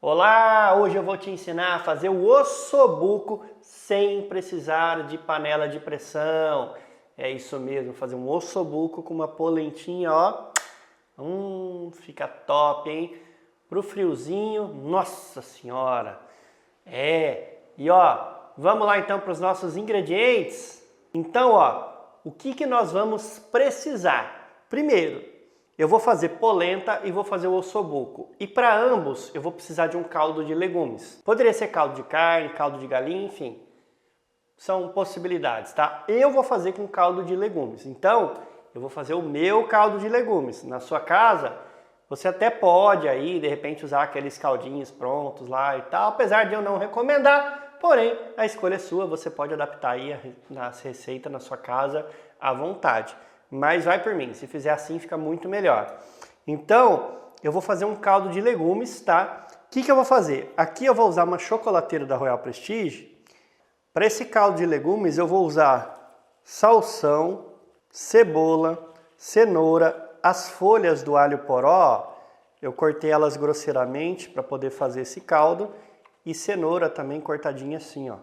Olá, hoje eu vou te ensinar a fazer o ossobuco sem precisar de panela de pressão. É isso mesmo, fazer um ossobuco com uma polentinha, ó. Fica top, hein? Pro friozinho, nossa senhora. E ó, vamos lá então para os nossos ingredientes. Então, ó, o que nós vamos precisar? Primeiro, eu vou fazer polenta e vou fazer o ossobuco. E para ambos, eu vou precisar de um caldo de legumes. Poderia ser caldo de carne, caldo de galinha, enfim. São possibilidades, tá? Eu vou fazer com caldo de legumes. Então, eu vou fazer o meu caldo de legumes. Na sua casa, você até pode aí, de repente, usar aqueles caldinhos prontos lá e tal. Apesar de eu não recomendar, porém, a escolha é sua. Você pode adaptar aí a receita na sua casa à vontade. Mas vai por mim, se fizer assim fica muito melhor. Então, eu vou fazer um caldo de legumes, tá? O que eu vou fazer? Aqui eu vou usar uma chocolateira da Royal Prestige. Para esse caldo de legumes eu vou usar salsão, cebola, cenoura, as folhas do alho poró. Eu cortei elas grosseiramente para poder fazer esse caldo. E cenoura também cortadinha assim, ó.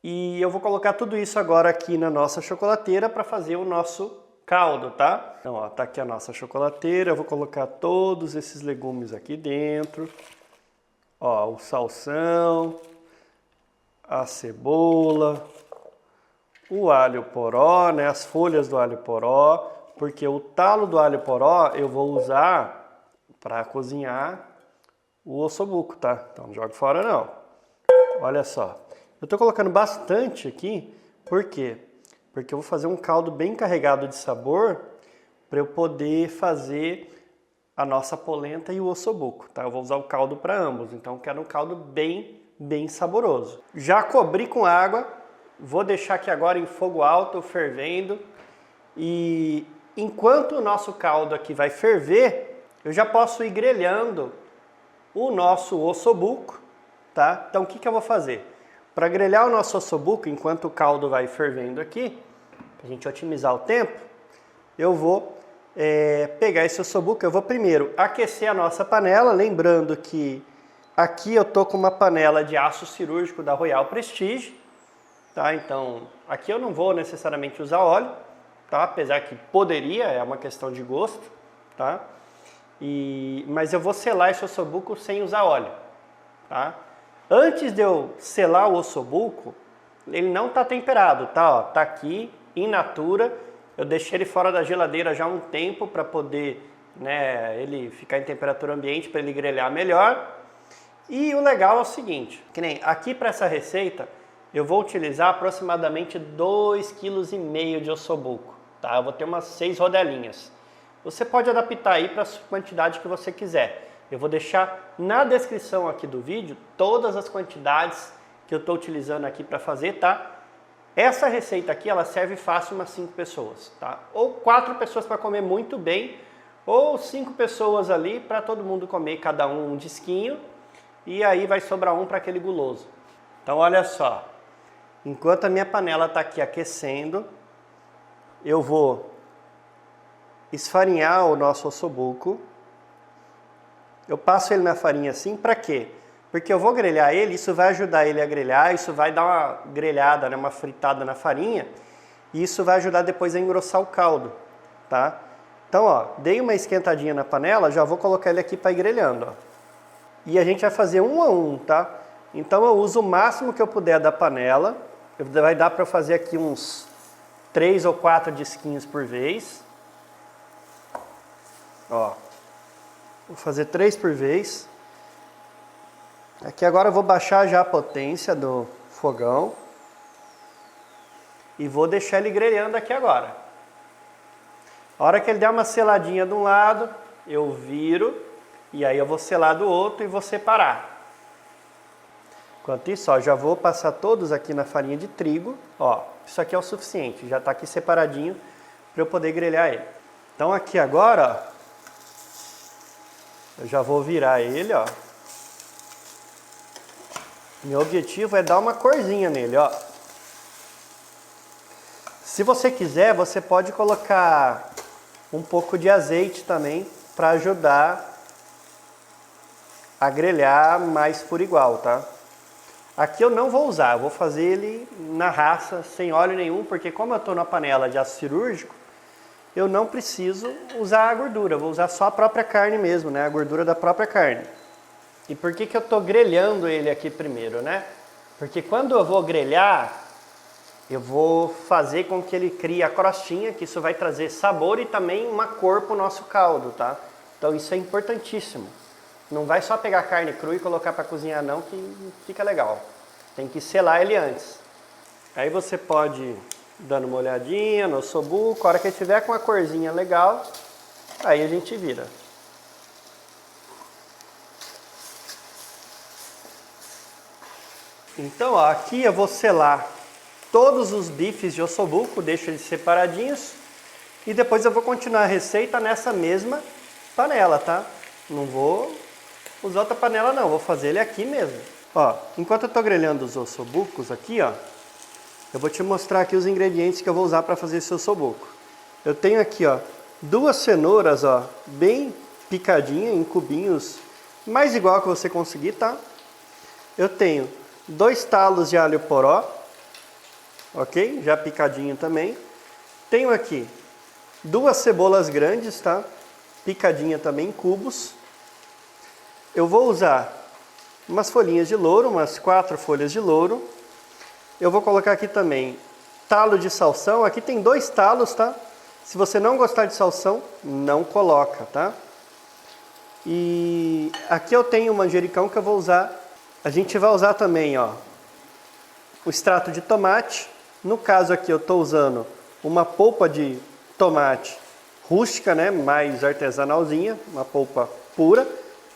E eu vou colocar tudo isso agora aqui na nossa chocolateira para fazer o nosso caldo, tá? Então, ó, tá aqui a nossa chocolateira, eu vou colocar todos esses legumes aqui dentro. Ó, o salsão, a cebola, o alho poró, né? As folhas do alho poró, porque o talo do alho poró eu vou usar para cozinhar o ossobuco, tá? Então não joga fora não. Olha só, eu tô colocando bastante aqui, por quê? Porque eu vou fazer um caldo bem carregado de sabor para eu poder fazer a nossa polenta e o ossobuco, tá? Eu vou usar o caldo para ambos, então eu quero um caldo bem saboroso. Já cobri com água, vou deixar aqui agora em fogo alto, fervendo. E enquanto o nosso caldo aqui vai ferver, eu já posso ir grelhando o nosso ossobuco, tá? Então o que eu vou fazer? Para grelhar o nosso ossobuco, enquanto o caldo vai fervendo aqui, para a gente otimizar o tempo, eu vou pegar esse ossobuco, eu vou primeiro aquecer a nossa panela, lembrando que aqui eu tô com uma panela de aço cirúrgico da Royal Prestige, tá? Então, aqui eu não vou necessariamente usar óleo, tá? Apesar que poderia, é uma questão de gosto, tá? Mas eu vou selar esse ossobuco sem usar óleo, tá? Antes de eu selar o ossobuco, ele não está temperado, tá? Ó, tá aqui, in natura. Eu deixei ele fora da geladeira já há um tempo para poder, né, ele ficar em temperatura ambiente, para ele grelhar melhor. E o legal é o seguinte, que nem aqui para essa receita, eu vou utilizar aproximadamente 2,5 kg de ossobuco, tá? Eu vou ter umas 6 rodelinhas. Você pode adaptar aí para a quantidade que você quiser. Eu vou deixar na descrição aqui do vídeo todas as quantidades que eu estou utilizando aqui para fazer, tá? Essa receita aqui, ela serve fácil umas 5 pessoas, tá? Ou 4 pessoas para comer muito bem, ou 5 pessoas ali para todo mundo comer, cada um disquinho, e aí vai sobrar um para aquele guloso. Então olha só, enquanto a minha panela está aqui aquecendo, eu vou esfarinhar o nosso ossobuco. Eu passo ele na farinha assim, para quê? Porque eu vou grelhar ele, isso vai ajudar ele a grelhar, isso vai dar uma grelhada, né, uma fritada na farinha, e isso vai ajudar depois a engrossar o caldo, tá? Então, ó, dei uma esquentadinha na panela, já vou colocar ele aqui para ir grelhando, ó. E a gente vai fazer um a um, tá? Então eu uso o máximo que eu puder da panela, vai dar para eu fazer aqui uns 3 ou 4 disquinhos por vez. Ó. Vou fazer 3 por vez. Aqui agora eu vou baixar já a potência do fogão. E vou deixar ele grelhando aqui agora. A hora que ele der uma seladinha de um lado, eu viro. E aí eu vou selar do outro e vou separar. Enquanto isso, ó, já vou passar todos aqui na farinha de trigo. Ó, isso aqui é o suficiente. Já está aqui separadinho para eu poder grelhar ele. Então aqui agora, ó, eu já vou virar ele, ó. Meu objetivo é dar uma corzinha nele, ó. Se você quiser, você pode colocar um pouco de azeite também para ajudar a grelhar mais por igual, tá? Aqui eu não vou usar, eu vou fazer ele na raça, sem óleo nenhum, porque como eu estou na panela de aço cirúrgico, eu não preciso usar a gordura, eu vou usar só a própria carne mesmo, né? A gordura da própria carne. E por que que eu estou grelhando ele aqui primeiro, né? Porque quando eu vou grelhar, eu vou fazer com que ele crie a crostinha, que isso vai trazer sabor e também uma cor para o nosso caldo, tá? Então isso é importantíssimo. Não vai só pegar carne crua e colocar para cozinhar não, que fica legal. Tem que selar ele antes. Aí você pode ir dando uma olhadinha no ossobuco, a hora que ele tiver com a corzinha legal, aí a gente vira. Então, ó, aqui eu vou selar todos os bifes de ossobuco, deixo eles separadinhos e depois eu vou continuar a receita nessa mesma panela, tá? Não vou usar outra panela não, vou fazer ele aqui mesmo. Ó, enquanto eu tô grelhando os ossobucos aqui, ó, eu vou te mostrar aqui os ingredientes que eu vou usar para fazer esse ossobuco. Eu tenho aqui, ó, 2 cenouras, ó, bem picadinha em cubinhos, mais igual que você conseguir, tá? Eu tenho 2 talos de alho poró, ok? Já picadinho também. Tenho aqui 2 cebolas grandes, tá? Picadinha também em cubos. Eu vou usar umas folhinhas de louro, umas 4 folhas de louro. Eu vou colocar aqui também talo de salsão. Aqui tem 2 talos, tá? Se você não gostar de salsão, não coloca, tá? E aqui eu tenho o manjericão que eu vou usar. A gente vai usar também, ó, o extrato de tomate. No caso aqui eu estou usando uma polpa de tomate rústica, né, mais artesanalzinha, uma polpa pura.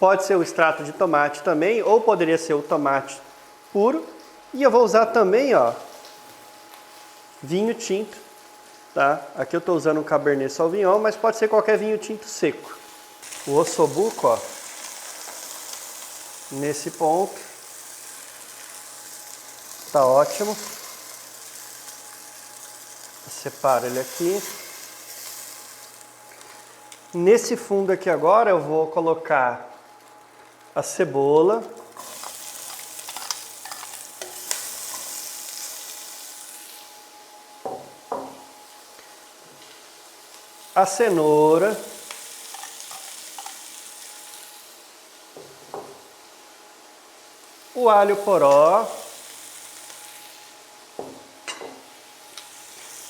Pode ser o extrato de tomate também, ou poderia ser o tomate puro. E eu vou usar também, ó, vinho tinto, tá? Aqui eu estou usando um Cabernet Sauvignon, mas pode ser qualquer vinho tinto seco. O ossobuco, ó, nesse ponto, tá ótimo. Separo ele aqui. Nesse fundo aqui agora eu vou colocar a cebola. A cenoura. O alho poró.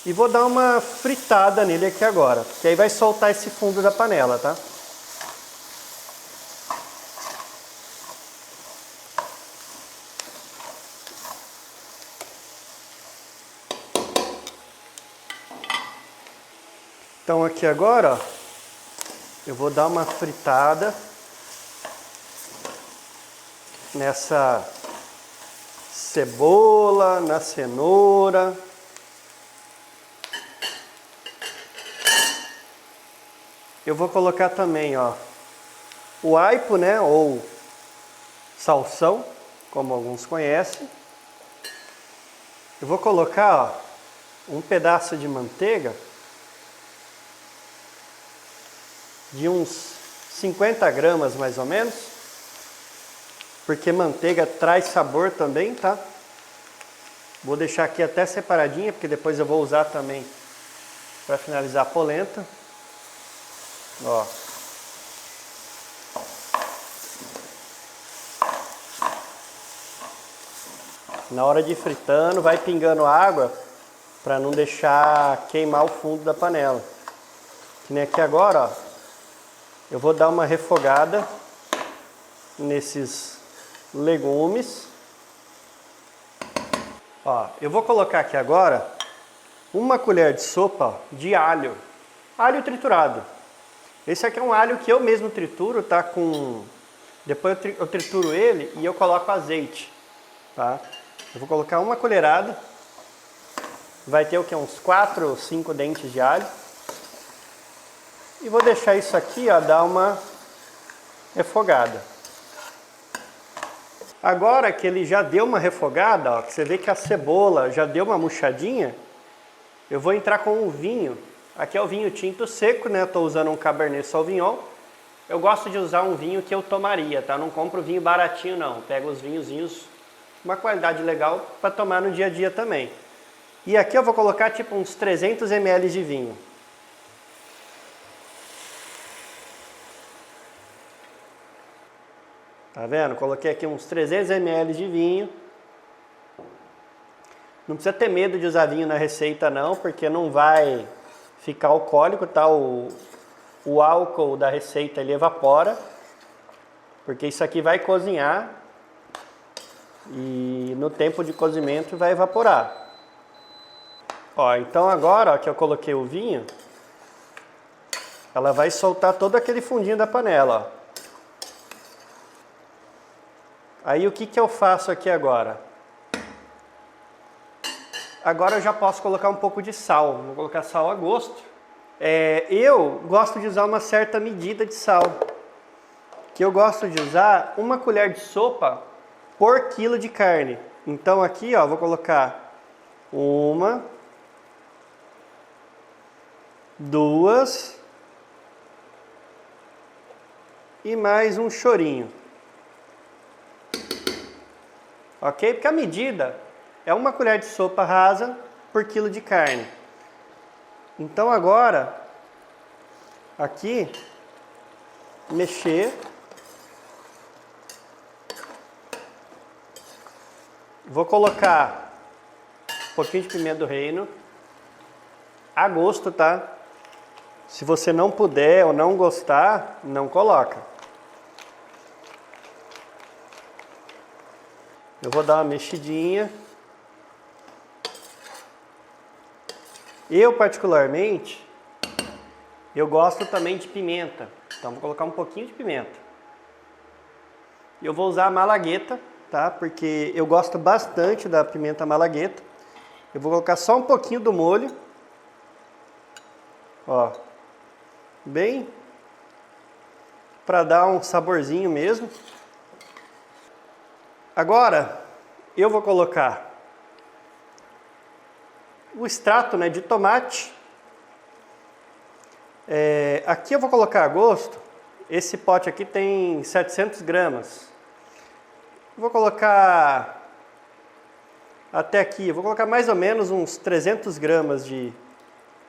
E vou dar uma fritada nele aqui agora, porque aí vai soltar esse fundo da panela, tá? Então aqui agora, ó, eu vou dar uma fritada nessa cebola, na cenoura. Eu vou colocar também, ó, o aipo, né, ou salsão, como alguns conhecem. Eu vou colocar, ó, um pedaço de manteiga de uns 50 gramas mais ou menos, porque manteiga traz sabor também, tá? Vou deixar aqui até separadinha, porque depois eu vou usar também para finalizar a polenta. Ó. Na hora de ir fritando, vai pingando água para não deixar queimar o fundo da panela. Que nem aqui agora, ó, eu vou dar uma refogada nesses legumes. Ó, eu vou colocar aqui agora uma colher de sopa, ó, de alho. Alho triturado. Esse aqui é um alho que eu mesmo trituro, tá? Depois eu trituro ele e eu coloco azeite, tá? Eu vou colocar uma colherada. Vai ter o que? Uns 4 ou 5 dentes de alho. E vou deixar isso aqui, ó, dar uma refogada. Agora que ele já deu uma refogada, ó, que você vê que a cebola já deu uma murchadinha, eu vou entrar com o vinho. Aqui é o vinho tinto seco, né? Eu tô usando um Cabernet Sauvignon. Eu gosto de usar um vinho que eu tomaria, tá? Eu não compro vinho baratinho não, eu pego os vinhozinhos uma qualidade legal para tomar no dia a dia também. E aqui eu vou colocar tipo uns 300 ml de vinho. Tá vendo? Coloquei aqui uns 300 ml de vinho. Não precisa ter medo de usar vinho na receita não, porque não vai ficar alcoólico, tá? O álcool da receita ele evapora, porque isso aqui vai cozinhar e no tempo de cozimento vai evaporar. Ó, então agora ó, que eu coloquei o vinho, ela vai soltar todo aquele fundinho da panela. Ó. Aí o que eu faço aqui agora? Agora eu já posso colocar um pouco de sal, vou colocar sal a gosto. Eu gosto de usar uma certa medida de sal, que eu gosto de usar 1 colher de sopa por quilo de carne. Então aqui ó, vou colocar 1, 2 e mais um chorinho. Ok? Porque a medida é 1 colher de sopa rasa por quilo de carne. Então agora, aqui, mexer. Vou colocar um pouquinho de pimenta do reino, a gosto, tá? Se você não puder ou não gostar, não coloca. Eu vou dar uma mexidinha. Eu, particularmente, eu gosto também de pimenta. Então, vou colocar um pouquinho de pimenta. Eu vou usar a malagueta, tá? Porque eu gosto bastante da pimenta malagueta. Eu vou colocar só um pouquinho do molho. Ó. Bem para dar um saborzinho mesmo. Agora, eu vou colocar o extrato, né, de tomate. Aqui eu vou colocar a gosto. Esse pote aqui tem 700 gramas. Vou colocar até aqui, eu vou colocar mais ou menos uns 300 gramas de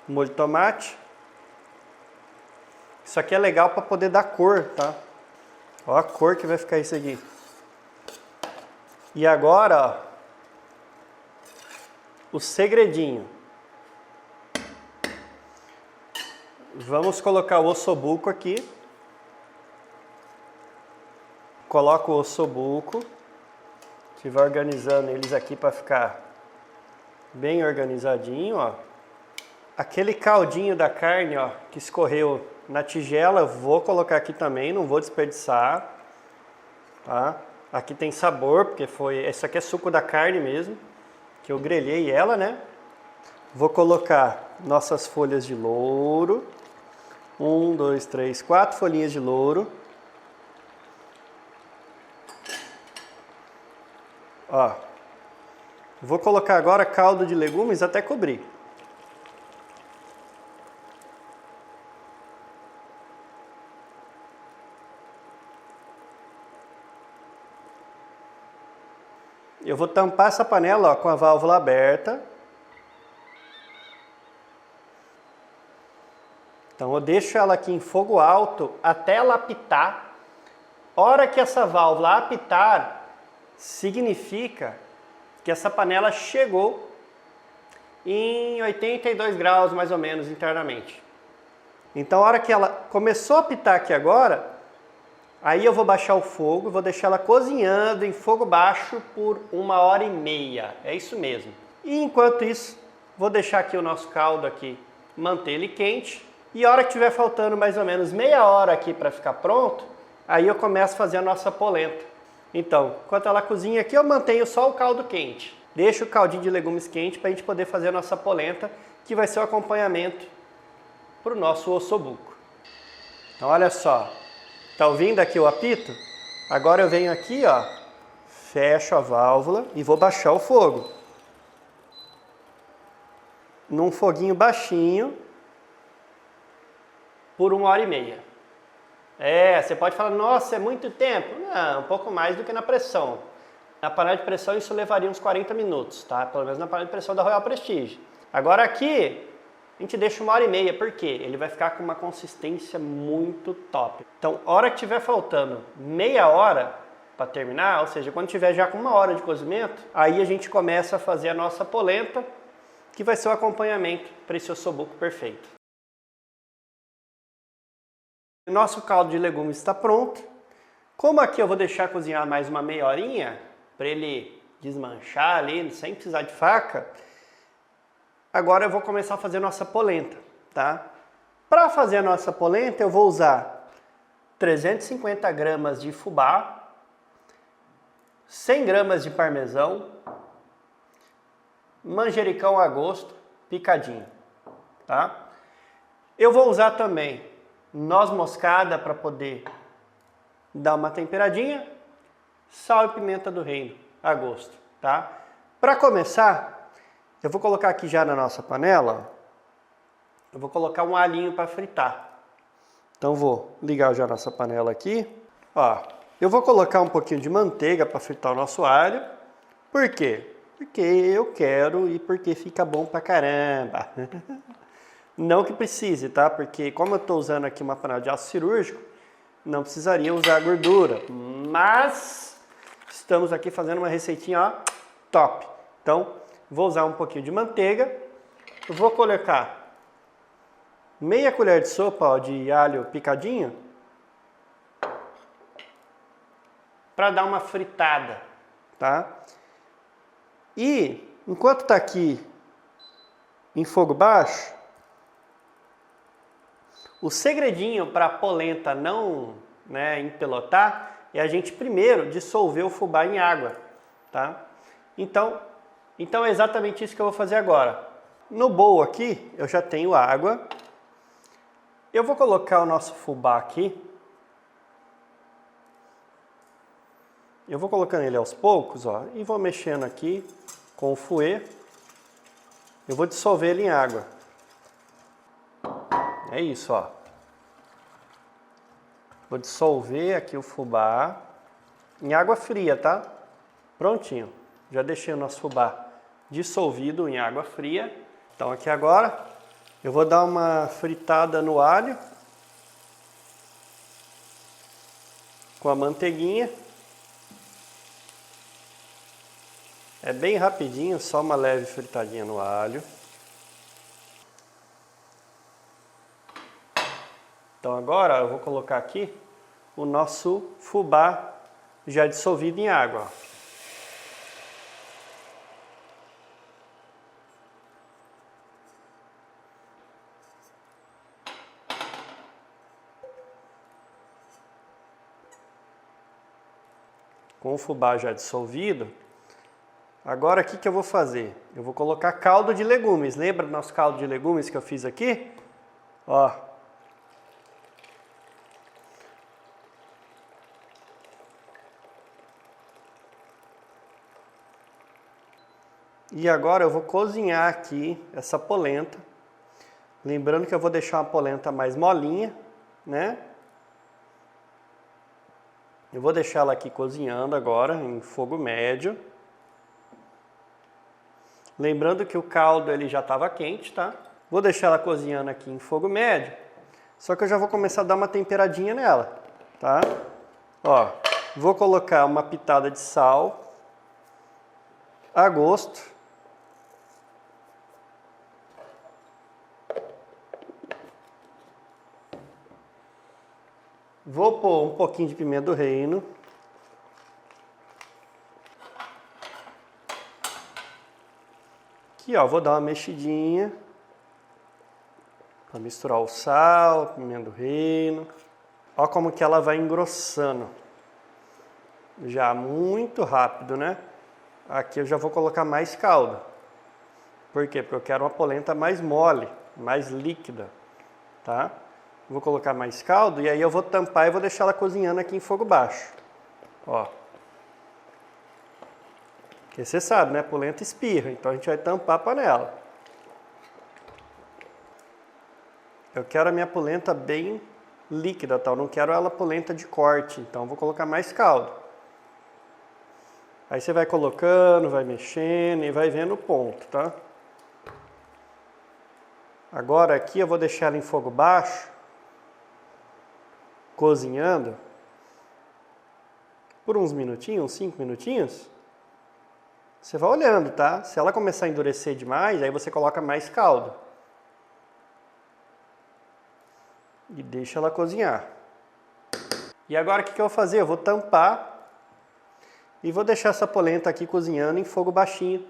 molho de tomate. Isso aqui é legal para poder dar cor, tá? Ó a cor que vai ficar isso aqui. E agora, ó, o segredinho. Vamos colocar o ossobuco aqui. Coloco o ossobuco. Que vai organizando eles aqui para ficar bem organizadinho, ó. Aquele caldinho da carne, ó, que escorreu na tigela, eu vou colocar aqui também, não vou desperdiçar, tá? Aqui tem sabor, porque esse aqui é suco da carne mesmo, que eu grelhei ela, né? Vou colocar nossas folhas de louro. 1, 2, 3, 4 folhinhas de louro. Ó. Vou colocar agora caldo de legumes até cobrir. Eu vou tampar essa panela, ó, com a válvula aberta. Então eu deixo ela aqui em fogo alto até ela apitar. Hora que essa válvula apitar, significa que essa panela chegou em 82 graus mais ou menos internamente. Então a hora que ela começou a apitar aqui agora, aí eu vou baixar o fogo e vou deixar ela cozinhando em fogo baixo por 1h30. É isso mesmo. E enquanto isso, vou deixar aqui o nosso caldo aqui, manter ele quente. E a hora que tiver faltando mais ou menos meia hora aqui para ficar pronto, aí eu começo a fazer a nossa polenta. Então, enquanto ela cozinha aqui, eu mantenho só o caldo quente. Deixo o caldinho de legumes quente para a gente poder fazer a nossa polenta, que vai ser o acompanhamento para o nosso ossobuco. Então, olha só. Tá ouvindo aqui o apito? Agora eu venho aqui, ó, fecho a válvula e vou baixar o fogo. Num foguinho baixinho por 1h30. Você pode falar, nossa, é muito tempo. Não, um pouco mais do que na pressão. Na panela de pressão isso levaria uns 40 minutos, tá? Pelo menos na panela de pressão da Royal Prestige. Agora aqui, a gente deixa 1h30, por quê? Ele vai ficar com uma consistência muito top. Então, a hora que tiver faltando meia hora para terminar, ou seja, quando tiver já com 1 hora de cozimento, aí a gente começa a fazer a nossa polenta, que vai ser o acompanhamento para esse ossobuco perfeito. O nosso caldo de legumes está pronto. Como aqui eu vou deixar cozinhar mais uma meia horinha, para ele desmanchar ali, sem precisar de faca, agora eu vou começar a fazer a nossa polenta, tá? Para fazer a nossa polenta eu vou usar 350 gramas de fubá, 100 gramas de parmesão, manjericão a gosto, picadinho, tá? Eu vou usar também noz moscada para poder dar uma temperadinha, sal e pimenta do reino a gosto, tá? Para começar, eu vou colocar aqui já na nossa panela, eu vou colocar um alhinho para fritar. Então vou ligar já a nossa panela aqui. Ó, eu vou colocar um pouquinho de manteiga para fritar o nosso alho. Por quê? Porque eu quero e porque fica bom pra caramba. Não que precise, tá? Porque como eu estou usando aqui uma panela de aço cirúrgico, não precisaria usar gordura. Mas estamos aqui fazendo uma receitinha, ó, top. Então, vou usar um pouquinho de manteiga. Eu vou colocar meia colher de sopa, ó, de alho picadinho para dar uma fritada, tá? E enquanto tá aqui em fogo baixo, o segredinho para a polenta não, empelotar é a gente primeiro dissolver o fubá em água, tá? Então é exatamente isso que eu vou fazer agora. No bowl aqui eu já tenho água. Eu vou colocar o nosso fubá aqui. Eu vou colocando ele aos poucos, ó, e vou mexendo aqui com o fouet. Eu vou dissolver ele em água. É isso, ó. Vou dissolver aqui o fubá em água fria, tá? Prontinho. Já deixei o nosso fubá dissolvido em água fria. Então aqui agora eu vou dar uma fritada no alho com a manteiguinha. É bem rapidinho, só uma leve fritadinha no alho. Então agora eu vou colocar aqui o nosso fubá já dissolvido em água. Com o fubá já dissolvido, agora o que eu vou fazer? Eu vou colocar caldo de legumes. Lembra do nosso caldo de legumes que eu fiz aqui? Ó. E agora eu vou cozinhar aqui essa polenta. Lembrando que eu vou deixar uma polenta mais molinha, né? Eu vou deixar ela aqui cozinhando agora em fogo médio. Lembrando que o caldo ele já estava quente, tá? Vou deixar ela cozinhando aqui em fogo médio. Só que eu já vou começar a dar uma temperadinha nela, tá? Ó, vou colocar uma pitada de sal a gosto. Vou pôr um pouquinho de pimenta do reino. Aqui, ó, vou dar uma mexidinha para misturar o sal, pimenta do reino. Ó como que ela vai engrossando. Já muito rápido, né? Aqui eu já vou colocar mais caldo. Por quê? Porque eu quero uma polenta mais mole, mais líquida, tá? Vou colocar mais caldo e aí eu vou tampar e vou deixar ela cozinhando aqui em fogo baixo. Ó. Porque você sabe, né? A polenta espirra, então a gente vai tampar a panela. Eu quero a minha polenta bem líquida, tá? Eu não quero ela polenta de corte, então vou colocar mais caldo. Aí você vai colocando, vai mexendo e vai vendo o ponto, tá? Agora aqui eu vou deixar ela em fogo baixo, cozinhando, por uns minutinhos, 5 minutinhos. Você vai olhando, tá? Se ela começar a endurecer demais, aí você coloca mais caldo. E deixa ela cozinhar. E agora o que eu vou fazer? Eu vou tampar e vou deixar essa polenta aqui cozinhando em fogo baixinho,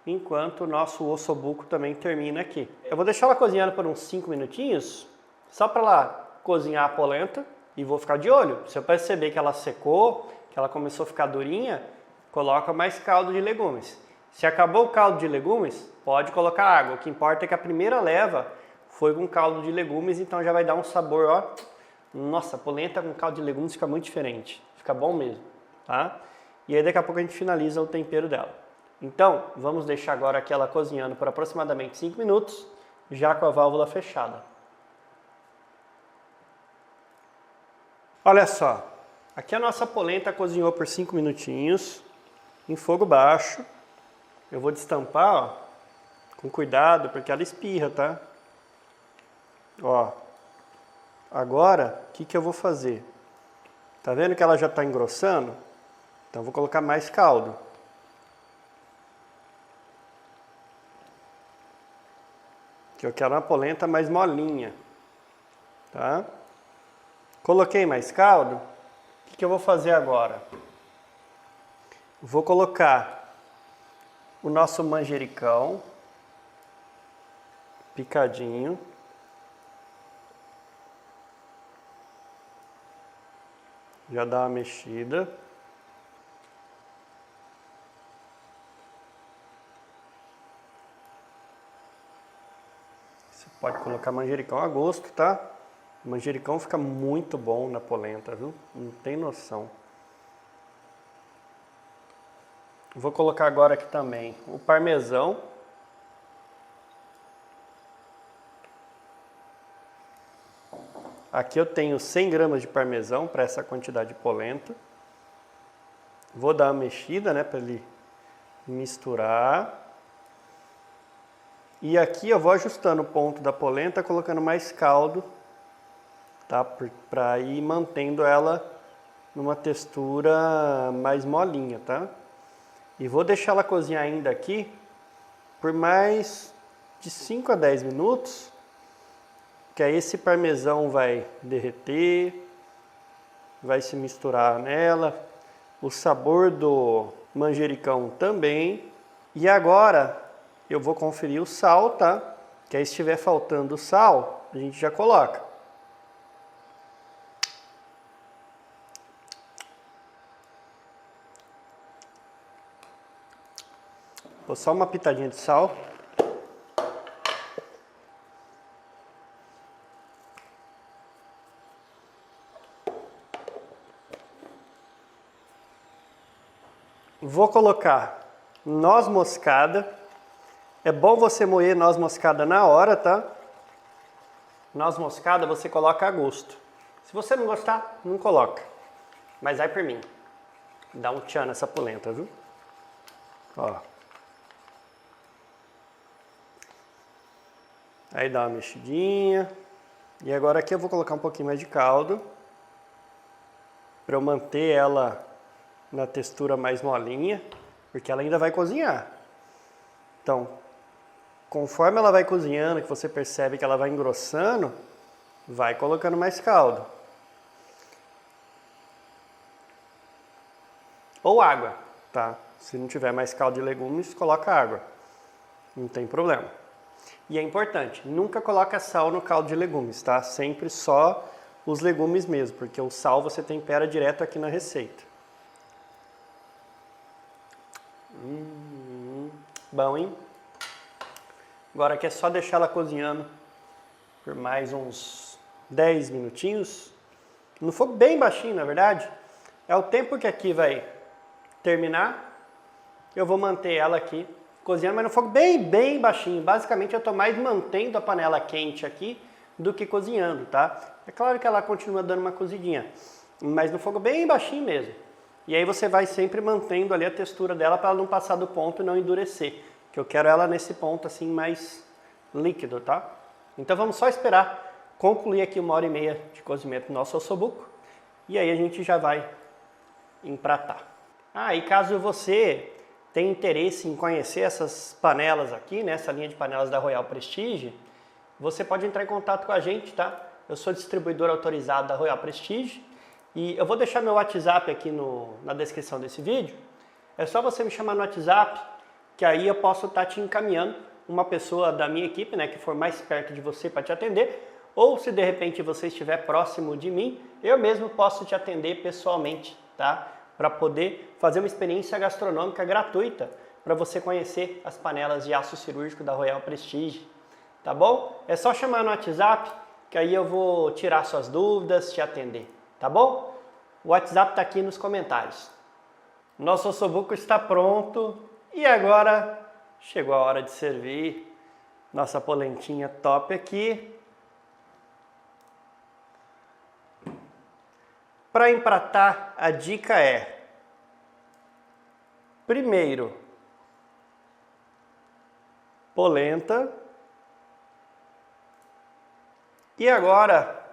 enquanto o nosso ossobuco também termina aqui. Eu vou deixar ela cozinhando por uns 5 minutinhos, só para ela cozinhar a polenta, e vou ficar de olho. Se eu perceber que ela secou, que ela começou a ficar durinha, coloca mais caldo de legumes. Se acabou o caldo de legumes, pode colocar água. O que importa é que a primeira leva foi com caldo de legumes, então já vai dar um sabor, ó. Nossa, polenta com caldo de legumes fica muito diferente. Fica bom mesmo, tá? E aí daqui a pouco a gente finaliza o tempero dela. Então, vamos deixar agora aqui ela cozinhando por aproximadamente 5 minutos, já com a válvula fechada. Olha só, aqui a nossa polenta cozinhou por 5 minutinhos, em fogo baixo. Eu vou destampar, ó, com cuidado, porque ela espirra, tá? Ó, agora, o que eu vou fazer? Tá vendo que ela já está engrossando? Então, eu vou colocar mais caldo. Que eu quero uma polenta mais molinha, tá? Coloquei mais caldo. O que eu vou fazer agora? Vou colocar o nosso manjericão picadinho. Já dá uma mexida. Você pode colocar manjericão a gosto, tá? O manjericão fica muito bom na polenta, viu? Não tem noção. Vou colocar agora aqui também o parmesão. Aqui eu tenho 100 gramas de parmesão para essa quantidade de polenta. Vou dar uma mexida, né, para ele misturar. E aqui eu vou ajustando o ponto da polenta, colocando mais caldo, tá? Para ir mantendo ela numa textura mais molinha, tá? E vou deixar ela cozinhar ainda aqui por mais de 5 a 10 minutos, que aí esse parmesão vai derreter, vai se misturar nela, o sabor do manjericão também. E agora eu vou conferir o sal, tá? Que aí se estiver faltando o sal, a gente já coloca. Vou só uma pitadinha de sal. Vou colocar noz moscada. É bom você moer noz moscada na hora, tá? Noz moscada você coloca a gosto. Se você não gostar, não coloca. Mas vai por mim. Dá um tchan nessa polenta, viu? Ó. Aí dá uma mexidinha. E agora aqui eu vou colocar um pouquinho mais de caldo, para eu manter ela na textura mais molinha, porque ela ainda vai cozinhar. Então, conforme ela vai cozinhando, que você percebe que ela vai engrossando, vai colocando mais caldo. Ou água, tá? Se não tiver mais caldo de legumes, coloca água. Não tem problema. E é importante, nunca coloca sal no caldo de legumes, tá? Sempre só os legumes mesmo, porque o sal você tempera direto aqui na receita. Bom, hein? Agora aqui é só deixar ela cozinhando por mais uns 10 minutinhos. No fogo bem baixinho, na verdade. É o tempo que aqui vai terminar. Eu vou manter ela aqui cozinhando, mas no fogo bem baixinho. Basicamente eu estou mais mantendo a panela quente aqui do que cozinhando, tá? É claro que ela continua dando uma cozidinha, mas no fogo bem baixinho mesmo. E aí você vai sempre mantendo ali a textura dela para ela não passar do ponto e não endurecer. Que eu quero ela nesse ponto assim mais líquido, tá? Então vamos só esperar concluir aqui 1h30 de cozimento do nosso ossobuco. E aí a gente já vai empratar. E caso você tenha interesse em conhecer essas panelas aqui, né, essa linha de panelas da Royal Prestige, você pode entrar em contato com a gente, tá? Eu sou distribuidor autorizado da Royal Prestige e eu vou deixar meu WhatsApp aqui na descrição desse vídeo. É só você me chamar no WhatsApp, que aí eu posso estar te encaminhando uma pessoa da minha equipe, né, que for mais perto de você para te atender, ou se de repente você estiver próximo de mim, eu mesmo posso te atender pessoalmente, tá? Para poder fazer uma experiência gastronômica gratuita para você conhecer as panelas de aço cirúrgico da Royal Prestige, tá bom? É só chamar no WhatsApp que aí eu vou tirar suas dúvidas, te atender, tá bom? O WhatsApp está aqui nos comentários. Nosso ossobuco está pronto e agora chegou a hora de servir nossa polentinha top aqui. Para empratar, a dica é: primeiro, polenta. E agora,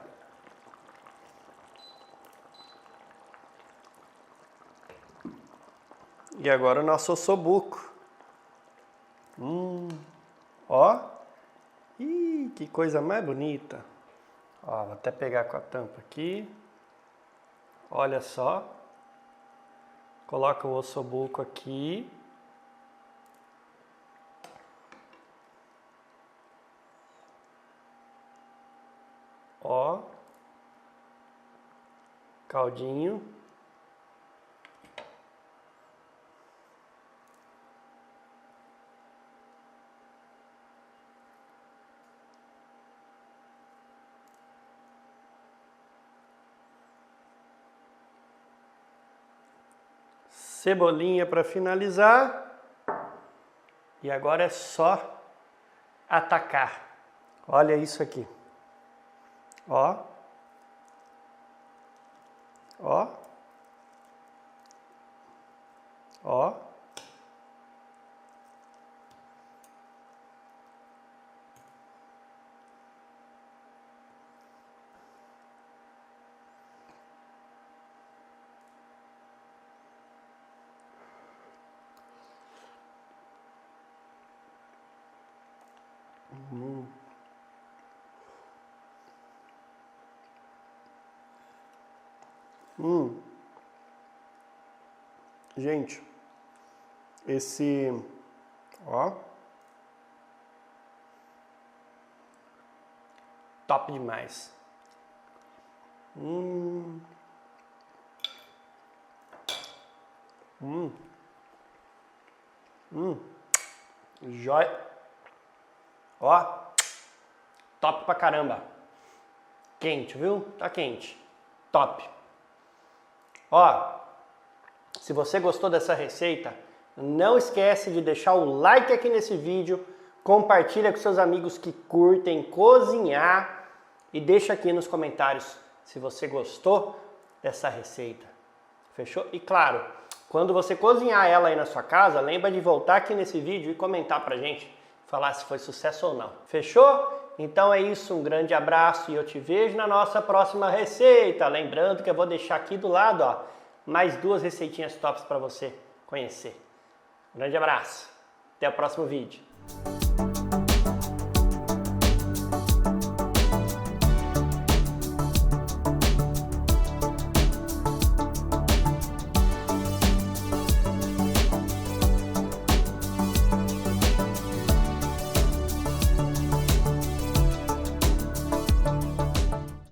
o nosso ossobuco. Ó. Ih, que coisa mais bonita. Ó, vou até pegar com a tampa aqui. Olha só. Coloca o ossobuco aqui. Ó. Caldinho. Cebolinha para finalizar. E agora é só atacar. Olha isso aqui. Ó. Ó. Ó. Gente, ó, top demais. Jóia. Ó, top pra caramba. Quente, viu? Tá quente. Top. Ó, se você gostou dessa receita, não esquece de deixar o like aqui nesse vídeo, compartilha com seus amigos que curtem cozinhar e deixa aqui nos comentários se você gostou dessa receita. Fechou? E claro, quando você cozinhar ela aí na sua casa, lembra de voltar aqui nesse vídeo e comentar pra gente, falar se foi sucesso ou não. Fechou? Então é isso, um grande abraço e eu te vejo na nossa próxima receita. Lembrando que eu vou deixar aqui do lado, ó, mais 2 receitinhas tops para você conhecer. Um grande abraço, até o próximo vídeo.